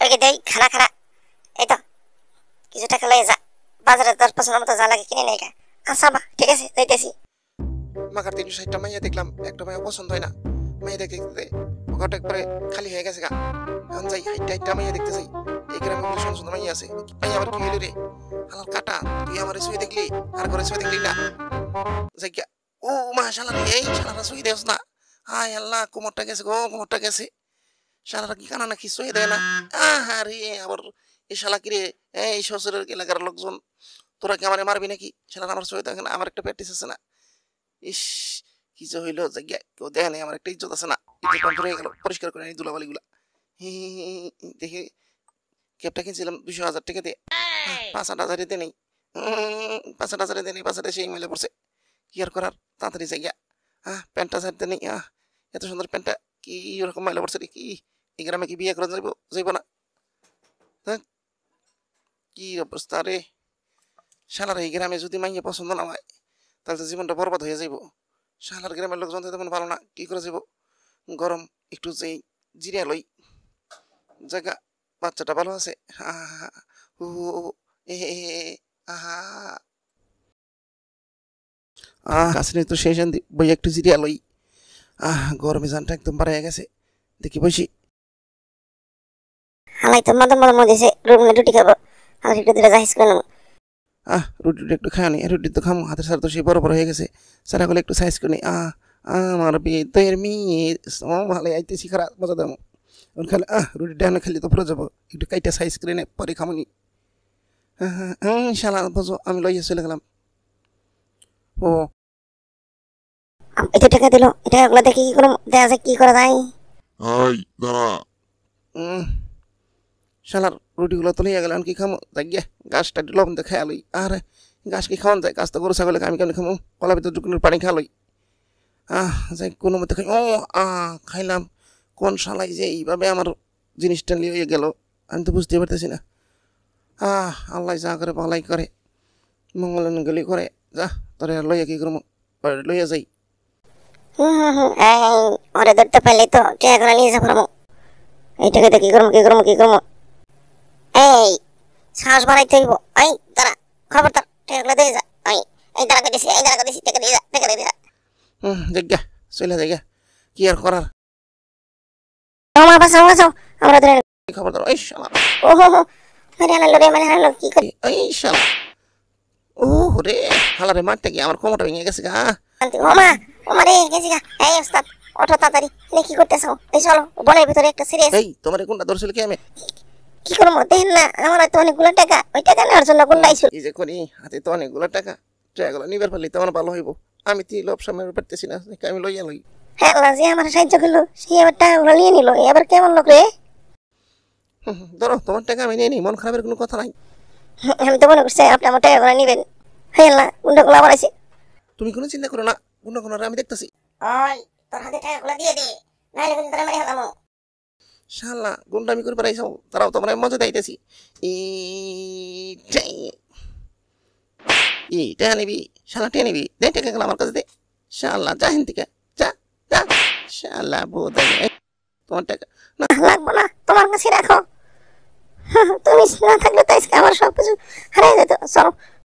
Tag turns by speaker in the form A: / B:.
A: ওই দেই খানা খানা এই তো কিছু টাকা লয়ে যা বাজারে তোর পছন্দ মতো যা লাগে কিনে নেই। আচ্ছা মা ঠিক আছে যাইতেছি।
B: মাকার 360টা মাইয়া দেখলাম, একটা মাইয়া পছন্দ হয় না। মাইয়া দেখতে দেখতে পকেট একবারে খালি হয়ে গেছে গা। এখন যাই হাইটটা হাইটটা মাইয়া দেখতে যাই। এই গ্রামে বলে সুন্দর সুন্দর মাইয়া আছে। মাইয়া আবার কি হইলো রে? হালার কাটা, তুই আমার শুয়ে দেখলি আর ঘরে শুয়ে দেখলি না? যাই গিয়া ও মা শালা রে, এই শালারা শুয়ে দেওস না। হায় আল্লাহ, কোমরটা গেছে গো, কোমরটা গেছে। শালারা কি কানা নাকি শুয়ে দেয় না? আহারে আবার এই শালা কি রে? এই শ্বশুরের এলাকার লোকজন, তোরা কি আমারে মারবি নাকি? শালারা আমার শুয়ে দেখে না, আমার একটা প্র্যাকটিস আছে না। ইস, কি যে হইলো, জায়গা কেউ দেখে নাই, আমার একটা ইজ্জত আছে না। ইজ্জত অন্তর হয়ে গেল, পরিষ্কার করে নি ধুলাবালিগুলা। দেখি ক্যাবটা কিনছিলাম 200,000 টাকা দিয়ে, 5,000 দিয়ে নেই, 5,000 দিয়ে নেই, 5,000 সেই মেলে পড়ছে। কি আর করার, তাড়াতাড়ি জায়গা। প্যান্টটা ছাড়তে নেই, এত সুন্দর প্যান্টটা কি ওরকম মেলে পড়ছে রে? কি এই গ্রামে কি বিয়ে করা যাইব না? কি অবস্থা রে শালার, এই গ্রামে যদি মাইয়া পছন্দ না হয় তাহলে তো জীবনটা বরবাদ হয়ে যাইব। শালার গ্রামের লোকজন তো তেমন ভালো না, কি করে যাব? গরম একটু যেই জিরিয়া লই জায়গা। বাচ্চাটা ভালো আছে, ও এ আহা কাছে তো সেই শান্তি, বই একটু জিরিয়া লই। গরমে জানটা একদম বাড়াইয়া গেছে, দেখি বসি।
A: হালাই তো মদম মদম দিছে রুম রুটি খাবো, হালাই একটু দিলে যাইস কেন?
B: রুটিটা একটু খাওয়া নি, রুটি তো খামো, হাতের সার তো সেই বড় বড় হয়ে গেছে। সারাগুলো একটু সাইজ করে নি। আমার বিয়ে তোর মেয়ে ভালো আইতেছি, খারাপ মজা দাম খালি। রুটিটা না খালি তো পুরো যাবো, একটু কাইটা সাইজ করে নে, পরে খামনি। শালা বোঝো, আমি লইয়া চলে গেলাম। ও
A: এটা টাকা দিল, এটা টাকাগুলো দেখি কি করে দেখা যায়, কি করা যায়।
C: দাঁড়া।
B: শালার রুটিগুলো তো লইয়া গেলাম, কি খামো? যাই গিয়া গাছটা একটু লবণ দিয়ে খেয়া লই। আর গাছ কি খাওয়ান যায়? গাছ তো গরু ছাগলে, আমি কেমন খামো? কলা ভিতর জুকুনের পানি খা লই। যাই কোনো মতে খাই। খাইলাম। কোন শালাই যে এইভাবে আমার জিনিসটা লিয়ে গেল, আমি তো বুঝতে পারতেছি না। আল্লাহ যা করে ভালাই করে, মঙ্গল গলি করে। যা তোরে লইয়া কি করবো, লইয়া যাই।
A: ওরে ধরতে পারলে তো টাকাগুলো নিয়ে যাবো। এই টাকাতে কি করবো কি করবো কি করবো? এই সাহস বাড়াইতে হইব। এই দাঁড়া, খবরদার টাকাগুলো দিয়ে যা। এই দাঁড়া দিছি, এই দাঁড়া দিছি, টাকা দিয়ে যা, টাকা দিয়ে যা।
B: জায়গা চলে জায়গা, কি আর করার?
A: আমার বাঁচাও বাঁচাও, আমরা ধরে
B: খবরদার। এই শালা,
A: ওহো আরে আল্লাহ রে, মানে আল্লাহ কি করে?
B: এই শালা, ও রে হালারে মারতে গিয়ে আমার কোমরটা ভেঙে গেছে গা।
A: ওমা ওমা রে গেছি গা। এই ওস্তাদ ওঠো তাড়াতাড়ি, কি করতেছো? এই চলো, বনের ভিতরে একটা সিরিয়াস।
B: এই তোমার কোনটা ধরছিল কি? আমি
A: কি করবো দেখেন না, আমার তো অনেকগুলো টাকা, ওই টাকা নেওয়ার জন্য কোনটা আইসো।
B: কি যে করি, হাতে তো অনেকগুলো টাকা, টাকাগুলো নিবার পারলে তো আমার ভালো হইব। আমি তো লোভ সামনে পারতেছি না, আমি লইয়া লই।
A: হ্যাঁ আল্লাহ যে আমার সাহায্য করলো, সে আবার টাকাগুলো নিয়ে নিল, এবার কেমন লোক রে?
B: ধরো তোমার টাকা আমি নিয়ে নিই, মন খারাপের কোনো কথা নাই।
A: আমি তো মনে করছি আপনি আমার টাকাগুলো নিবেন। হ্যাঁ আল্লাহ, গুন্ডাগুলো আবার আছে।
B: তুমি কোনো চিন্তা করো না, কোনো কোনো আমি দেখতেছি।
A: ওই তোর হাতে টাকাগুলো দিয়ে দে, নাইলে কিন্তু তোরা মেরে ফেলামু।
B: শালা গুন্ডামি করে বেড়াইছো, তারাও তোমার মজা দিতেছি। এইটা নিবি, শালা টেনে নিবি, দে টাকা গেল আমার কাছে দে। শালা যা হিন থেকে, যা যা। শালা বোধ তোমার টাকা না
A: লাগবো না, তোমার কাছে রাখো। তুমি না থাকলে তো আজকে আমার সবকিছু হারিয়ে যেত। চলো